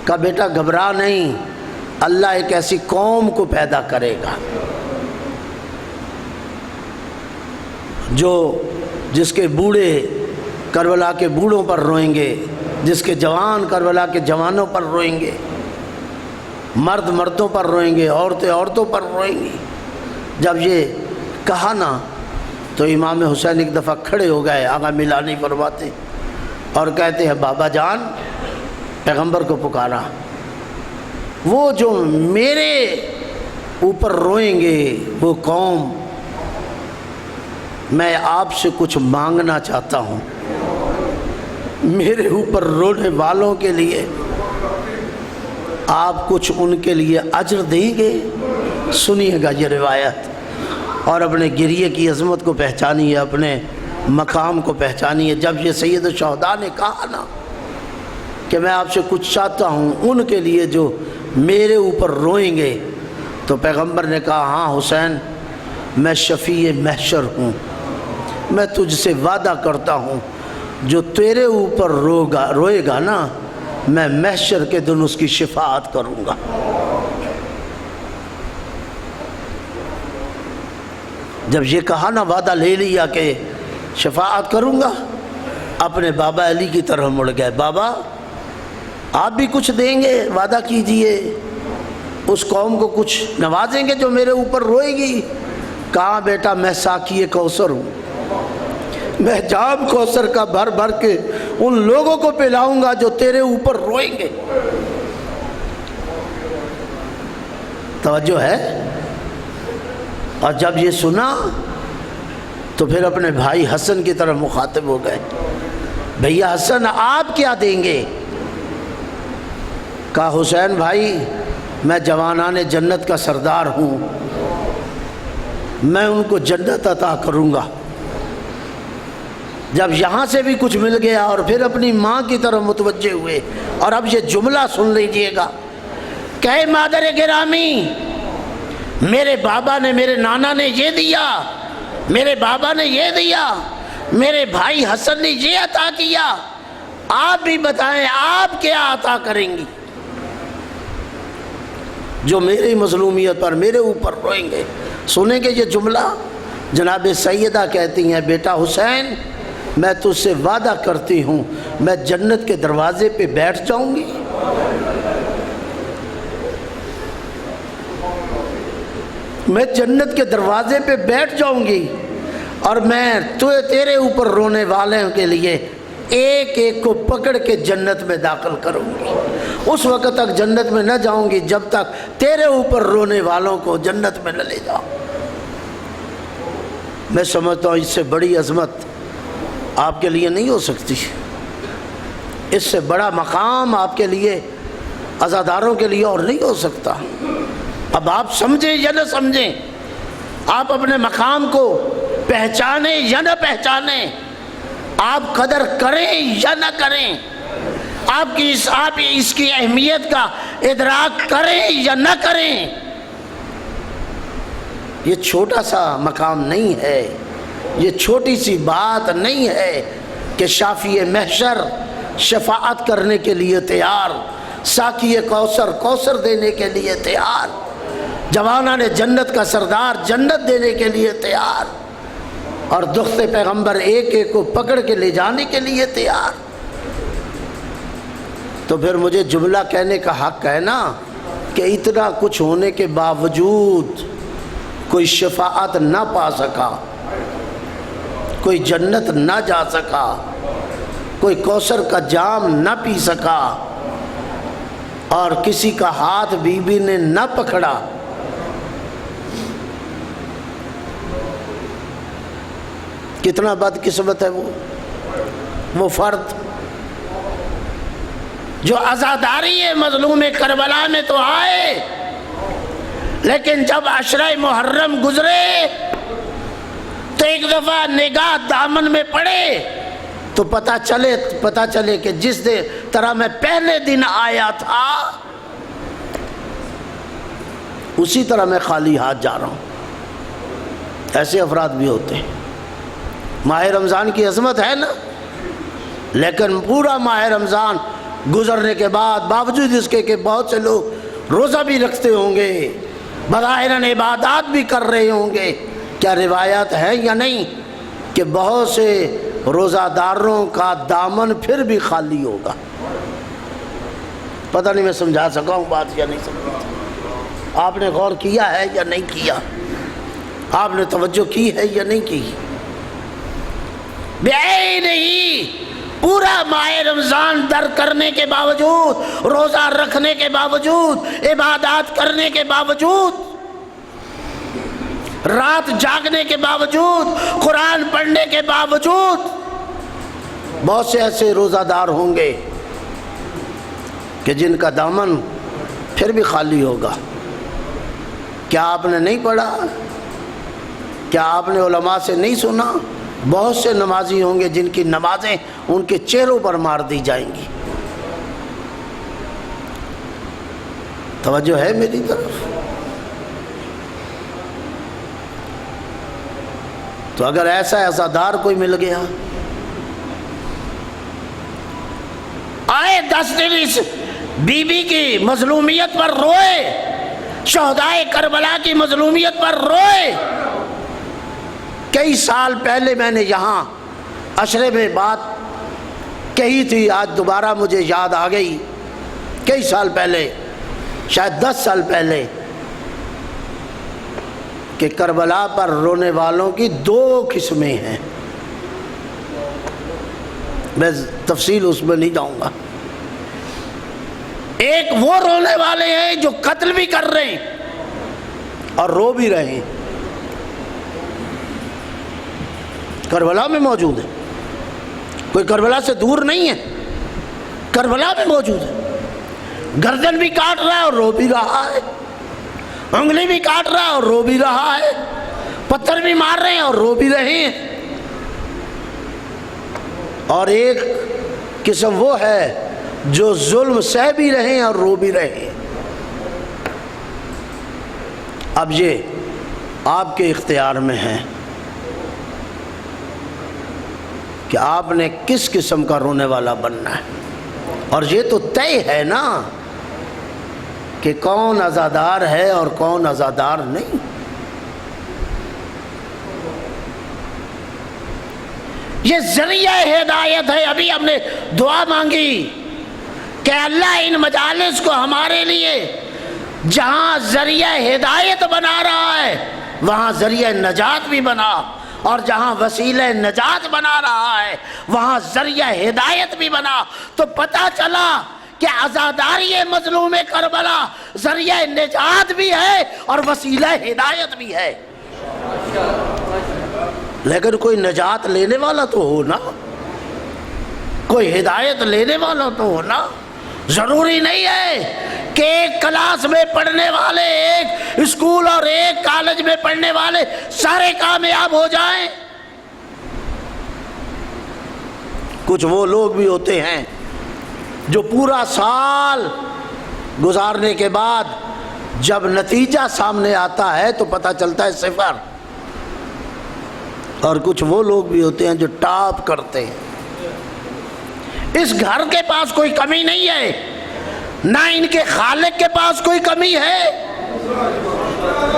کہا بیٹا گھبرا نہیں، اللہ ایک ایسی قوم کو پیدا کرے گا جس کے بوڑھے کربلا کے بوڑھوں پر روئیں گے، جس کے جوان کربلا کے جوانوں پر روئیں گے، مرد مردوں پر روئیں گے، عورتیں عورتوں پر روئیں گی۔ جب یہ کہا نا تو امام حسین ایک دفعہ کھڑے ہو گئے، آغا میلانی فرماتے اور کہتے ہیں بابا جان، پیغمبر کو پکارا، وہ جو میرے اوپر روئیں گے وہ قوم، میں آپ سے کچھ مانگنا چاہتا ہوں، میرے اوپر رونے والوں کے لیے آپ کچھ ان کے لیے اجر دیں گے؟ سنیے گا یہ روایت اور اپنے گریے کی عظمت کو پہچانیے، اپنے مقام کو پہچانیے۔ جب یہ سید الشہداء نے کہا نا کہ میں آپ سے کچھ چاہتا ہوں ان کے لیے جو میرے اوپر روئیں گے، تو پیغمبر نے کہا ہاں حسین، میں شفیع محشر ہوں، میں تجھ سے وعدہ کرتا ہوں جو تیرے اوپر روئے گا نا، میں محشر کے دن اس کی شفاعت کروں گا۔ جب یہ کہا نا، وعدہ لے لیا کہ شفاعت کروں گا، اپنے بابا علی کی طرف مڑ گئے، بابا آپ بھی کچھ دیں گے؟ وعدہ کیجئے، اس قوم کو کچھ نوازیں گے جو میرے اوپر روئے گی؟ کہا بیٹا میں ساقی کوثر ہوں، میں جام کوثر کا بھر بھر کے ان لوگوں کو پلاؤں گا جو تیرے اوپر روئیں گے۔ توجہ ہے؟ اور جب یہ سنا تو پھر اپنے بھائی حسن کی طرف مخاطب ہو گئے، بھیا حسن آپ کیا دیں گے؟ کہا حسین بھائی میں جوانان جنت کا سردار ہوں، میں ان کو جنت عطا کروں گا۔ جب یہاں سے بھی کچھ مل گیا اور پھر اپنی ماں کی طرف متوجہ ہوئے، اور اب یہ جملہ سن لیجئے گا کہ مادر گرامی، میرے بابا نے، میرے نانا نے یہ دیا، میرے بابا نے یہ دیا، میرے بھائی حسن نے یہ عطا کیا، آپ بھی بتائیں آپ کیا عطا کریں گی جو میری مظلومیت پر میرے اوپر روئیں گے؟ سنیں گے یہ جملہ؟ جناب سیدہ کہتی ہیں بیٹا حسین، میں تجھ سے وعدہ کرتی ہوں میں جنت کے دروازے پہ بیٹھ جاؤں گی میں جنت کے دروازے پہ بیٹھ جاؤں گی اور میں تیرے اوپر رونے والوں کے لیے ایک ایک کو پکڑ کے جنت میں داخل کروں گی۔ اس وقت تک جنت میں نہ جاؤں گی جب تک تیرے اوپر رونے والوں کو جنت میں نہ لے جاؤں۔ میں سمجھتا ہوں اس سے بڑی عظمت آپ کے لیے نہیں ہو سکتی، اس سے بڑا مقام آپ کے لیے، عزاداروں کے لیے اور نہیں ہو سکتا۔ اب آپ سمجھیں یا نہ سمجھیں، آپ اپنے مقام کو پہچانیں یا نہ پہچانیں، آپ قدر کریں یا نہ کریں، آپ اس کی اہمیت کا ادراک کریں یا نہ کریں، یہ چھوٹا سا مقام نہیں ہے، یہ چھوٹی سی بات نہیں ہے کہ شافی محشر شفاعت کرنے کے لیے تیار، ساقی کوثر دینے کے لیے تیار، جوانان جنت کا سردار جنت دینے کے لیے تیار، اور دخت پیغمبر ایک ایک کو پکڑ کے لے جانے کے لیے تیار۔ تو پھر مجھے جملہ کہنے کا حق ہے نا کہ اتنا کچھ ہونے کے باوجود کوئی شفاعت نہ پا سکا، کوئی جنت نہ جا سکا، کوئی کوثر کا جام نہ پی سکا، اور کسی کا ہاتھ بی بی نے نہ پکڑا، کتنا بدقسمت ہے وہ فرد جو عزاداری مظلوم کربلا میں تو آئے، لیکن جب عشرہ محرم گزرے تو ایک دفعہ نگاہ دامن میں پڑے تو پتہ چلے کہ جس طرح میں پہلے دن آیا تھا اسی طرح میں خالی ہاتھ جا رہا ہوں۔ ایسے افراد بھی ہوتے ہیں۔ ماہ رمضان کی عظمت ہے نا، لیکن پورا ماہ رمضان گزرنے کے بعد باوجود اس کے کہ بہت سے لوگ روزہ بھی رکھتے ہوں گے، بظاہراً عبادات بھی کر رہے ہوں گے، کیا روایات ہے یا نہیں کہ بہت سے روزہ داروں کا دامن پھر بھی خالی ہوگا؟ پتہ نہیں میں سمجھا سکا ہوں بات یا نہیں سمجھا، آپ نے غور کیا ہے یا نہیں کیا، آپ نے توجہ کی ہے یا نہیں کی؟ نہیں، پورا ماہ رمضان در کرنے کے باوجود، روزہ رکھنے کے باوجود، عبادات کرنے کے باوجود، رات جاگنے کے باوجود، قرآن پڑھنے کے باوجود، بہت سے ایسے روزہ دار ہوں گے کہ جن کا دامن پھر بھی خالی ہوگا۔ کیا آپ نے نہیں پڑھا؟ کیا آپ نے علماء سے نہیں سنا؟ بہت سے نمازی ہوں گے جن کی نمازیں ان کے چہروں پر مار دی جائیں گی۔ توجہ ہے میری طرف؟ تو اگر ایسا عزادار کوئی مل گیا، آئے 10 دن اس بی بی کی مظلومیت پر روئے، شہدائے کربلا کی مظلومیت پر روئے۔ کئی سال پہلے میں نے یہاں عشرے میں بات کہی تھی، آج دوبارہ مجھے یاد آ گئی۔ کئی سال پہلے، شاید 10 سال پہلے، کہ کربلا پر رونے والوں کی 2 قسمیں ہیں۔ میں تفصیل اس میں نہیں جاؤں گا۔ ایک وہ رونے والے ہیں جو قتل بھی کر رہے ہیں اور رو بھی رہے ہیں، کربلا میں موجود ہے، کوئی کربلا سے دور نہیں ہے، کربلا میں موجود ہے، گردن بھی کاٹ رہا ہے اور رو بھی رہا ہے، انگلی بھی کاٹ رہا ہے اور رو بھی رہا ہے، پتھر بھی مار رہے ہیں اور رو بھی رہے ہیں۔ اور ایک قسم وہ ہے جو ظلم سہ بھی رہے ہیں اور رو بھی رہے ہیں۔ اب یہ آپ کے اختیار میں ہے کہ آپ نے کس قسم کا رونے والا بننا ہے، اور یہ تو طے ہے نا کہ کون عزادار ہے اور کون عزادار نہیں۔ یہ ذریعہ ہدایت ہے۔ ابھی ہم نے دعا مانگی کہ اللہ ان مجالس کو ہمارے لیے جہاں ذریعہ ہدایت بنا رہا ہے وہاں ذریعہ نجات بھی بنا، اور جہاں وسیلہ نجات بنا رہا ہے وہاں ذریعہ ہدایت بھی بنا۔ تو پتہ چلا کہ عزاداری مظلوم کربلا ذریعہ نجات بھی ہے اور وسیلہ ہدایت بھی ہے۔ لیکن کوئی نجات لینے والا تو ہو نا، کوئی ہدایت لینے والا تو ہو نا۔ ضروری نہیں ہے کہ ایک کلاس میں پڑھنے والے، ایک اسکول اور ایک کالج میں پڑھنے والے سارے کامیاب ہو جائیں۔ کچھ وہ لوگ بھی ہوتے ہیں جو پورا سال گزارنے کے بعد جب نتیجہ سامنے آتا ہے تو پتہ چلتا ہے صفر، اور کچھ وہ لوگ بھی ہوتے ہیں جو ٹاپ کرتے ہیں۔ اس گھر کے پاس کوئی کمی نہیں ہے، نہ ان کے خالق کے پاس کوئی کمی ہے۔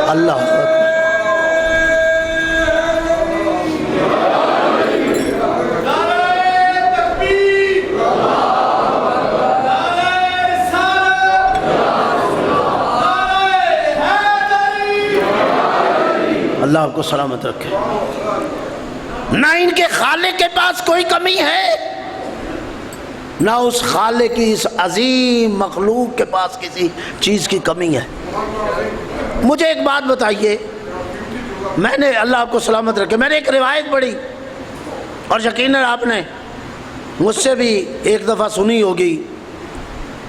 اللہ اللہ آپ کو سلامت رکھے۔ نہ ان کے خالق کے پاس کوئی کمی ہے، نہ اس خالق کی اس عظیم مخلوق کے پاس کسی چیز کی کمی ہے۔ مجھے ایک بات بتائیے، میں نے، اللہ آپ کو سلامت رکھے، میں نے ایک روایت پڑھی اور یقیناً آپ نے مجھ سے بھی ایک دفعہ سنی ہوگی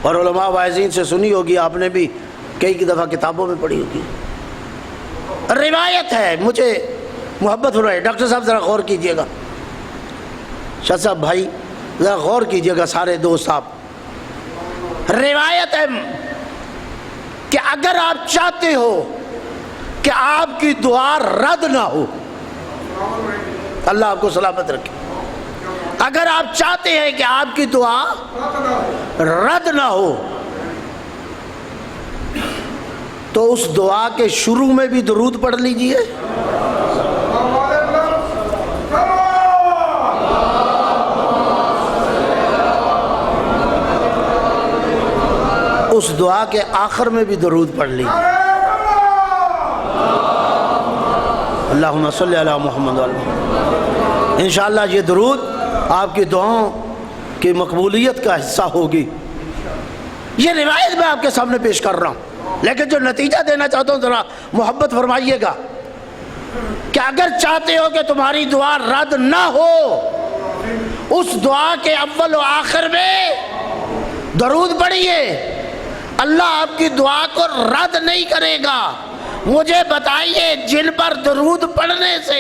اور علماء واعظین سے سنی ہوگی، آپ نے بھی کئی دفعہ کتابوں میں پڑھی ہوگی۔ روایت ہے، مجھے محبت ہو رہا ہے، ڈاکٹر صاحب ذرا غور کیجئے گا، شاہ صاحب بھائی ذرا غور کیجئے گا، سارے دوست آپ۔ روایت ہے کہ اگر آپ چاہتے ہو کہ آپ کی دعا رد نہ ہو، اللہ آپ کو سلامت رکھے، اگر آپ چاہتے ہیں کہ آپ کی دعا رد نہ ہو تو اس دعا کے شروع میں بھی درود پڑھ لیجئے، اس دعا کے آخر میں بھی درود پڑھ لیجئے۔ اللہم صلی علی محمد وعلی محمد۔ انشاءاللہ یہ درود آپ کی دعاؤں کی مقبولیت کا حصہ ہوگی۔ یہ روایت میں آپ کے سامنے پیش کر رہا ہوں، لیکن جو نتیجہ دینا چاہتا ہوں ذرا محبت فرمائیے گا کہ اگر چاہتے ہو کہ تمہاری دعا رد نہ ہو، اس دعا کے اول و آخر میں درود پڑھیے، اللہ آپ کی دعا کو رد نہیں کرے گا۔ مجھے بتائیے جن پر درود پڑھنے سے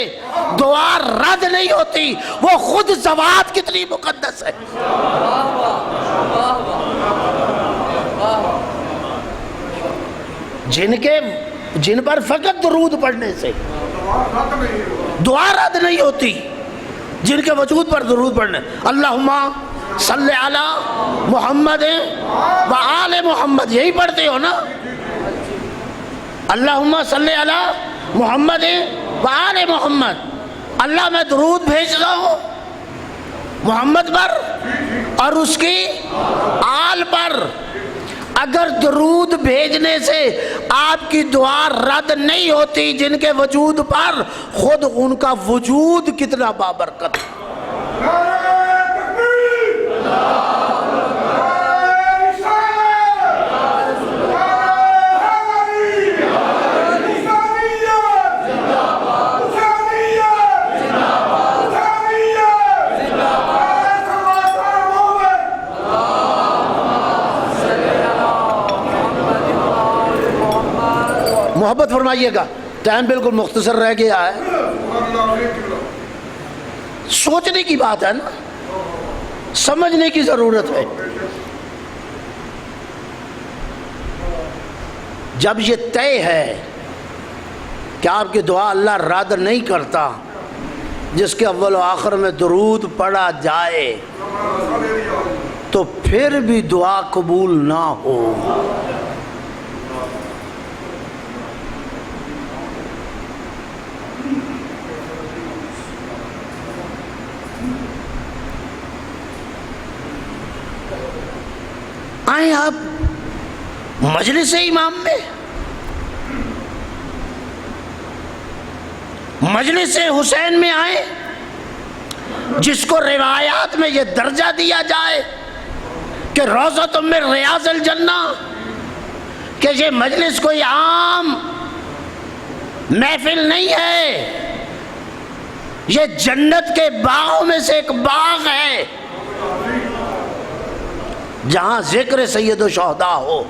دعا رد نہیں ہوتی وہ خود ذوات کتنی مقدس ہے۔ جن پر فقط درود پڑھنے سے دعا رد نہیں ہوتی، جن کے وجود پر درود پڑھنے، اللہم صلی علی محمد و آل محمد، یہی پڑھتے ہو نا، اللہم صلی علی محمد و آل محمد۔ اللہ میں درود بھیجتا ہوں محمد پر اور اس کی آل پر۔ اگر درود بھیجنے سے آپ کی دعا رد نہیں ہوتی، جن کے وجود پر خود ان کا وجود کتنا بابرکت ہے۔ محبت فرمائیے گا، ٹائم بالکل مختصر رہ گیا ہے، سوچنے کی بات ہے نا، سمجھنے کی ضرورت ہے۔ جب یہ طے ہے کہ آپ کی دعا اللہ رد نہیں کرتا جس کے اول و آخر میں درود پڑھا جائے، تو پھر بھی دعا قبول نہ ہو، آئیں آپ مجلس امام میں، مجلس حسین میں آئے، جس کو روایات میں یہ درجہ دیا جائے کہ روضۃ من ریاض الجنہ، کہ یہ مجلس کوئی عام محفل نہیں ہے، یہ جنت کے باغوں میں سے ایک باغ ہے، جہاں ذکر سید الشہداء ہو،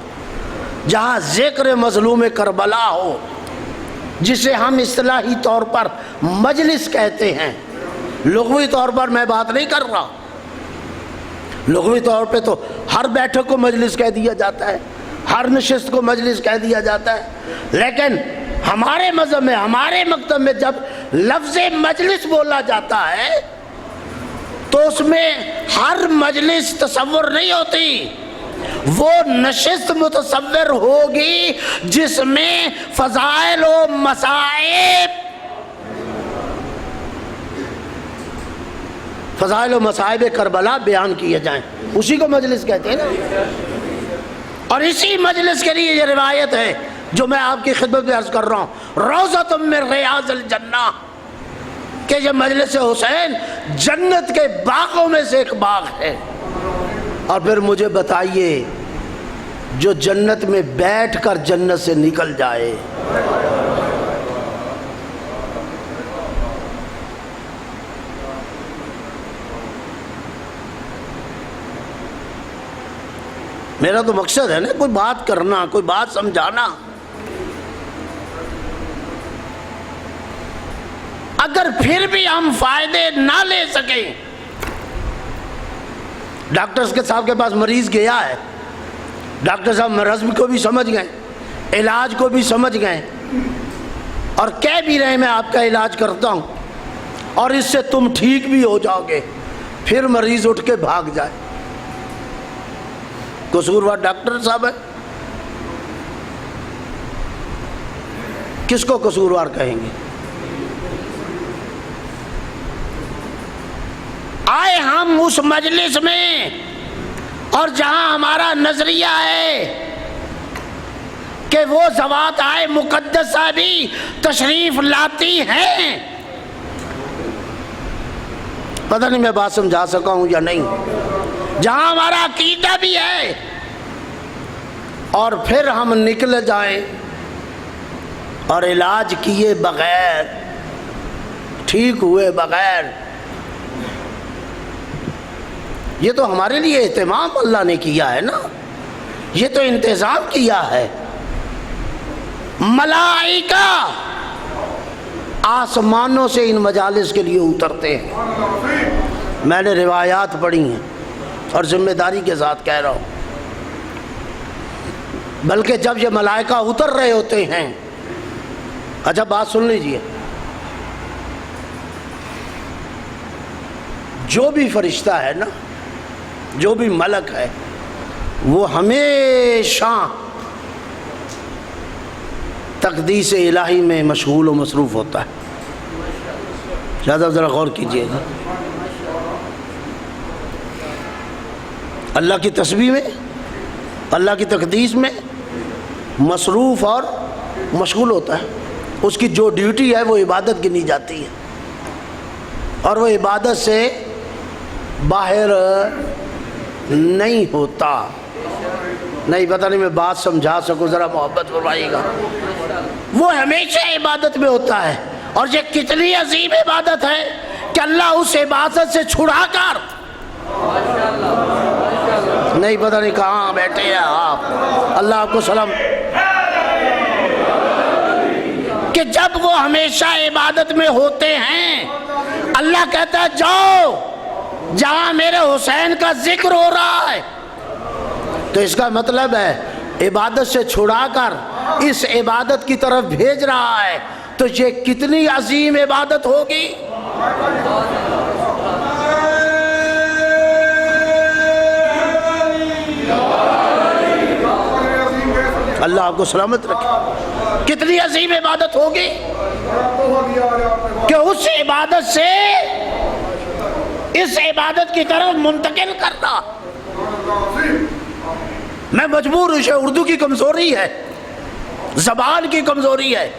جہاں ذکر مظلوم کربلا ہو، جسے ہم اصطلاحی طور پر مجلس کہتے ہیں۔ لغوی طور پر میں بات نہیں کر رہا، لغوی طور پہ تو ہر بیٹھک کو مجلس کہہ دیا جاتا ہے، ہر نشست کو مجلس کہہ دیا جاتا ہے، لیکن ہمارے مذہب میں، ہمارے مکتب میں جب لفظ مجلس بولا جاتا ہے تو اس میں ہر مجلس تصور نہیں ہوتی، وہ نشست متصور ہوگی جس میں فضائل و مصائب کربلا بیان کیے جائیں، اسی کو مجلس کہتے ہیں نا۔ اور اسی مجلس کے لیے یہ روایت ہے جو میں آپ کی خدمت میں عرض کر رہا ہوں، روضۃ من ریاض الجنہ، کہ یہ مجلس حسین جنت کے باغوں میں سے ایک باغ ہے۔ اور پھر مجھے بتائیے، جو جنت میں بیٹھ کر جنت سے نکل جائے، میرا تو مقصد ہے نا کوئی بات کرنا، کوئی بات سمجھانا۔ اگر پھر بھی ہم فائدے نہ لے سکیں، ڈاکٹر صاحب کے پاس مریض گیا ہے، ڈاکٹر صاحب مرض کو بھی سمجھ گئے، علاج کو بھی سمجھ گئے، اور کہہ بھی رہے میں آپ کا علاج کرتا ہوں اور اس سے تم ٹھیک بھی ہو جاؤ گے، پھر مریض اٹھ کے بھاگ جائے، قصوروار ڈاکٹر صاحب ہے؟ کس کو قصوروار کہیں گے؟ آئے ہم اس مجلس میں اور جہاں ہمارا نظریہ ہے کہ وہ ذوات آئے مقدسہ بھی تشریف لاتی ہیں، پتہ نہیں میں بات سمجھا سکا ہوں یا نہیں، جہاں ہمارا عقیدہ بھی ہے، اور پھر ہم نکل جائیں اور علاج کیے بغیر، ٹھیک ہوئے بغیر، یہ تو ہمارے لیے اہتمام اللہ نے کیا ہے نا، یہ تو انتظام کیا ہے۔ ملائکہ آسمانوں سے ان مجالس کے لیے اترتے ہیں، میں نے روایات پڑھی ہیں اور ذمہ داری کے ساتھ کہہ رہا ہوں، بلکہ جب یہ ملائکہ اتر رہے ہوتے ہیں، اچھا بات سن لیجئے، جو بھی فرشتہ ہے نا، جو بھی ملک ہے، وہ ہمیشہ تقدیس الہی میں مشغول و مصروف ہوتا ہے۔ لہذا ذرا غور کیجئے گا، اللہ کی تسبیح میں، اللہ کی تقدیس میں مصروف اور مشغول ہوتا ہے، اس کی جو ڈیوٹی ہے وہ عبادت گنی جاتی ہے، اور وہ عبادت سے باہر نہیں ہوتا۔ نہیں پتہ نہیں میں بات سمجھا سکوں، ذرا محبت فرمائیے گا، وہ ہمیشہ عبادت میں ہوتا ہے، اور یہ کتنی عظیم عبادت ہے کہ اللہ اس عبادت سے چھڑا کر، نہیں پتہ نہیں کہاں بیٹھے ہیں آپ، اللہ آپ کو سلام، کہ جب وہ ہمیشہ عبادت میں ہوتے ہیں، اللہ کہتا ہے جاؤ جہاں میرے حسین کا ذکر ہو رہا ہے، تو اس کا مطلب ہے عبادت سے چھڑا کر اس عبادت کی طرف بھیج رہا ہے، تو یہ کتنی عظیم عبادت ہوگی۔ اللہ آپ کو سلامت رکھے، کتنی عظیم عبادت ہوگی کہ اس عبادت سے اس عبادت کی طرف منتقل کرنا۔ میں مجبور ہوں، اردو کی کمزوری ہے، زبان کی کمزوری ہے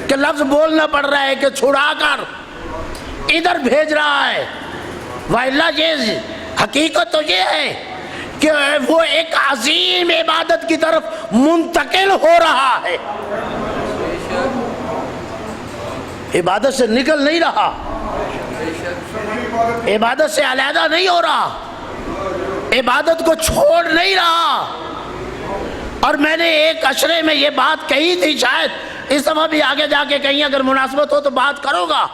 کہ لفظ بولنا پڑ رہا ہے کہ چھڑا کر ادھر بھیج رہا ہے، وَإِلَّا یہ حقیقت تو یہ ہے کہ وہ ایک عظیم عبادت کی طرف منتقل ہو رہا ہے، عبادت سے نکل نہیں رہا، عبادت سے علیحدہ نہیں ہو رہا، عبادت کو چھوڑ نہیں رہا۔ اور میں نے ایک عشرے میں یہ بات کہی تھی، شاید اس دفعہ بھی آگے جا کے کہیں اگر مناسبت ہو تو بات کروں گا،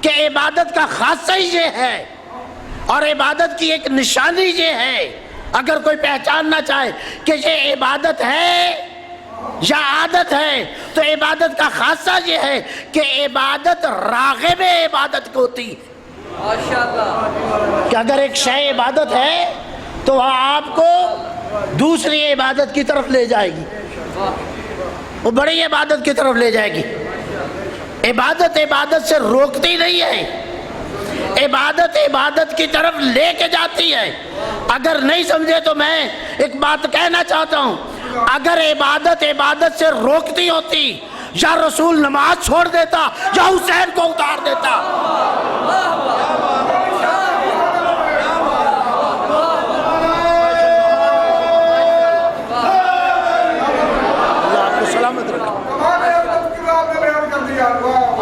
کہ عبادت کا خاصہ ہی یہ ہے اور عبادت کی ایک نشانی یہ ہے، اگر کوئی پہچاننا چاہے کہ یہ عبادت ہے یا عادت ہے تو عبادت کا خاصہ یہ ہے کہ عبادت راغب عبادت کو ہوتی ہے، کہ اگر ایک شے عبادت ہے تو وہ آپ کو دوسری عبادت کی طرف لے جائے گی، وہ بڑی عبادت کی طرف لے جائے گی۔ عبادت عبادت سے روکتی نہیں ہے، عبادت عبادت کی طرف لے کے جاتی ہے۔ اگر نہیں سمجھے تو میں ایک بات کہنا چاہتا ہوں، اگر عبادت عبادت سے روکتی ہوتی یا رسول نماز چھوڑ دیتا یا حسین کو اتار دیتا،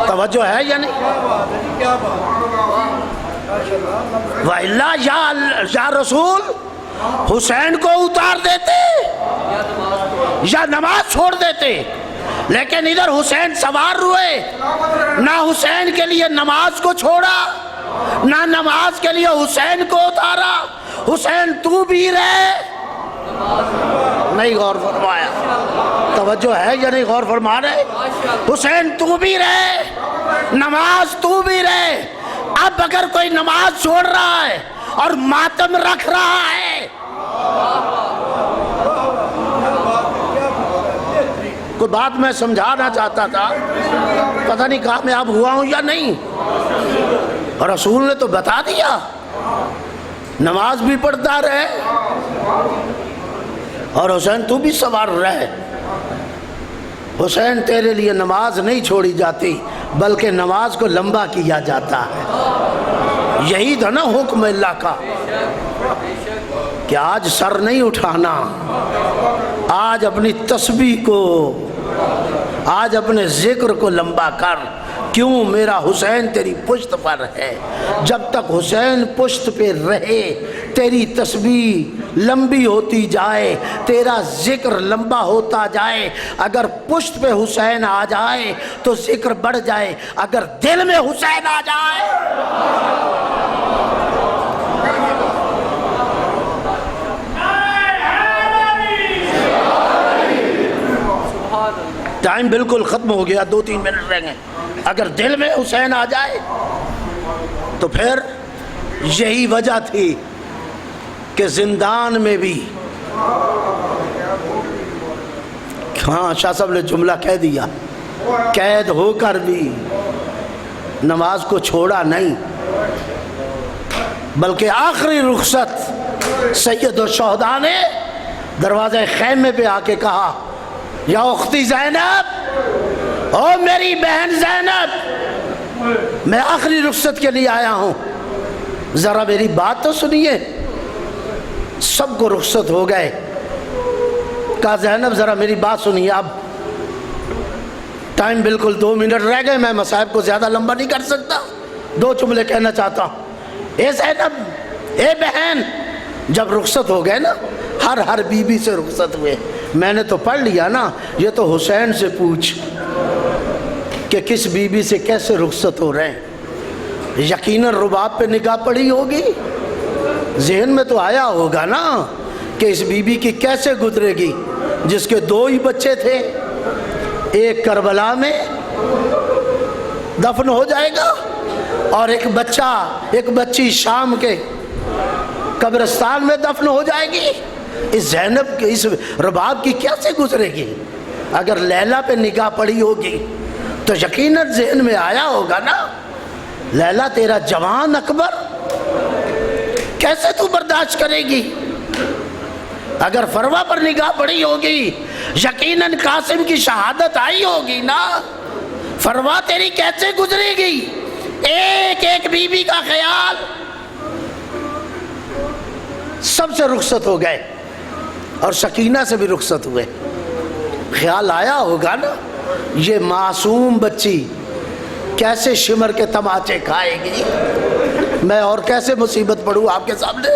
توجہ ہے یا نہیں؟ وَإِلَّا یا رسول حسین کو اتار دیتے یا نماز چھوڑ دیتے، لیکن ادھر حسین سوار ہوئے، نہ حسین کے لیے نماز کو چھوڑا نہ نماز کے لیے حسین کو اتارا۔ حسین تو بھی رہے، نہیں غور فرمایا، توجہ ہے یا نہیں غور فرما رہے؟ حسین تو بھی رہے، نماز تو بھی رہے۔ اب اگر کوئی نماز چھوڑ رہا ہے اور ماتم رکھ رہا ہے، کوئی بات میں سمجھانا چاہتا تھا، پتہ نہیں کامیاب ہوا ہوں یا نہیں۔ رسول نے تو بتا دیا، نماز بھی پڑھتا رہے اور حسین تو بھی سوار رہے۔ حسین تیرے لیے نماز نہیں چھوڑی جاتی بلکہ نماز کو لمبا کیا جاتا ہے۔ یہی تھا نا حکم اللہ کا کہ آج سر نہیں اٹھانا، آج اپنی تسبیح کو، آج اپنے ذکر کو لمبا کر، کیوں؟ میرا حسین تیری پشت پر ہے۔ جب تک حسین پشت پہ رہے تیری تسبیح لمبی ہوتی جائے، تیرا ذکر لمبا ہوتا جائے۔ اگر پشت پہ حسین آ جائے تو ذکر بڑھ جائے، اگر دل میں حسین آ جائے ٹائم بالکل ختم ہو گیا، 2-3 منٹ رہ گئے۔ اگر دل میں حسین آ جائے تو پھر یہی وجہ تھی کہ زندان میں بھی، ہاں شاہ صاحب نے جملہ کہہ دیا، قید ہو کر بھی نماز کو چھوڑا نہیں، بلکہ آخری رخصت سید الشہداء نے دروازے خیمے پہ آ کے کہا، یا اختی زینب، او میری بہن زینب، میں آخری رخصت کے لیے آیا ہوں، ذرا میری بات تو سنیے۔ سب کو رخصت ہو گئے، کہا زینب ذرا میری بات سنیے۔ اب ٹائم بالکل 2 منٹ رہ گئے، میں مصائب کو زیادہ لمبا نہیں کر سکتا، 2 جملے کہنا چاہتا ہوں۔ اے زینب، اے بہن، جب رخصت ہو گئے نا، ہر بیوی سے رخصت ہوئے، میں نے تو پڑھ لیا نا، یہ تو حسین سے پوچھ کہ کس بیوی سے کیسے رخصت ہو رہے ہیں۔ یقیناً رباب پہ نگاہ پڑی ہوگی، ذہن میں تو آیا ہوگا نا کہ اس بیوی کی کیسے گزرے گی جس کے 2 ہی بچے تھے، ایک کربلا میں دفن ہو جائے گا اور ایک بچی شام کے قبرستان میں دفن ہو جائے گی۔ اس زینب کے، اس رباب کی کیسے گزرے گی؟ اگر لیلا پہ نگاہ پڑی ہوگی تو یقیناً ذہن میں آیا ہوگا نا، لیلا تیرا جوان اکبر کیسے تو برداشت کرے گی؟ اگر فروا پر نگاہ پڑی ہوگی یقیناً قاسم کی شہادت آئی ہوگی نا. فروا تیری کیسے گزرے گی؟ ایک ایک بی بی کا خیال. سب سے رخصت ہو گئے اور سکینہ سے بھی رخصت ہوئے. خیال آیا ہوگا نا یہ معصوم بچی کیسے شمر کے تماچے کھائے گی، میں اور کیسے مصیبت پڑوں آپ کے سامنے.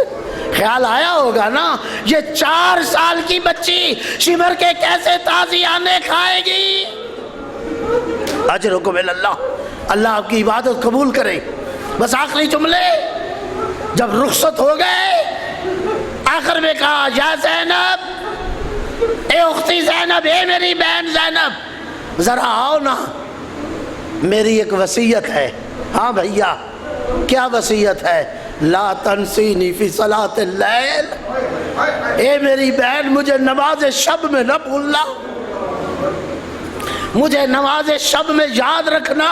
خیال آیا ہوگا نا یہ 4 سال کی بچی شمر کے کیسے تازیانے کھائے گی. اجرکم اللہ، اللہ آپ کی عبادت قبول کرے. بس آخری جملے جب رخصت ہو گئے آخر میں کہا یا زینب، اے اختی زینب، اے میری بہن زینب ذرا آؤ نا، میری ایک وصیت ہے. ہاں بھیا کیا وصیت ہے؟ لا تنسینی فی صلاۃ اللیل، اے میری بہن مجھے نماز شب میں نہ بھولنا، مجھے نماز شب میں یاد رکھنا.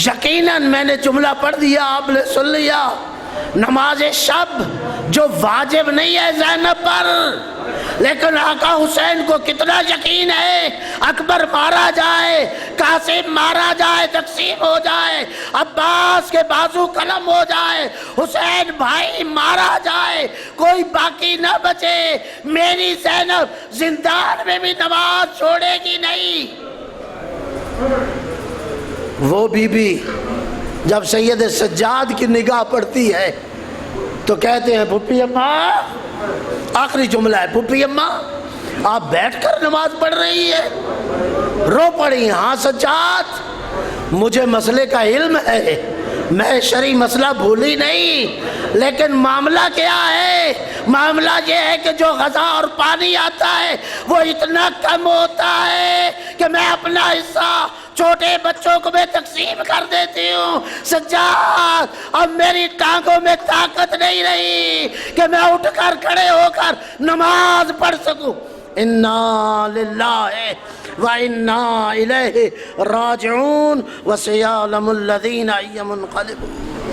یقیناً میں نے جملہ پڑھ دیا، آپ نے سن لیا. نماز شب جو واجب نہیں ہے زینب پر، لیکن آقا حسین کو کتنا یقین ہے اکبر مارا جائے، قاسم مارا جائے، تقسیم ہو جائے، عباس کے بازو قلم ہو جائے، حسین بھائی مارا جائے، کوئی باقی نہ بچے، میری زینب زندان میں بھی نماز چھوڑے گی نہیں. وہ بی بی جب سید سجاد کی نگاہ پڑتی ہے تو کہتے ہیں پھپھی اماں، آخری جملہ ہے پھپھی اماں آپ بیٹھ کر نماز پڑھ رہی ہے. رو پڑی. ہاں سجاد مجھے مسئلے کا علم ہے، میں شرعی مسئلہ بھولی نہیں، لیکن معاملہ کیا ہے؟ معاملہ یہ ہے کہ جو غذا اور پانی آتا ہے وہ اتنا کم ہوتا ہے کہ میں اپنا حصہ چھوٹے بچوں کو میں تقسیم کر دیتی ہوں. سجاد اب میری ٹانگوں میں طاقت نہیں رہی کہ میں اٹھ کر کھڑے ہو کر نماز پڑھ سکوں. انا للہ وَإِنَّا إِلَيْهِ رَاجِعُونَ وَسَيَعْلَمُ الَّذِينَ أَيَّ مُنْقَلِبٌ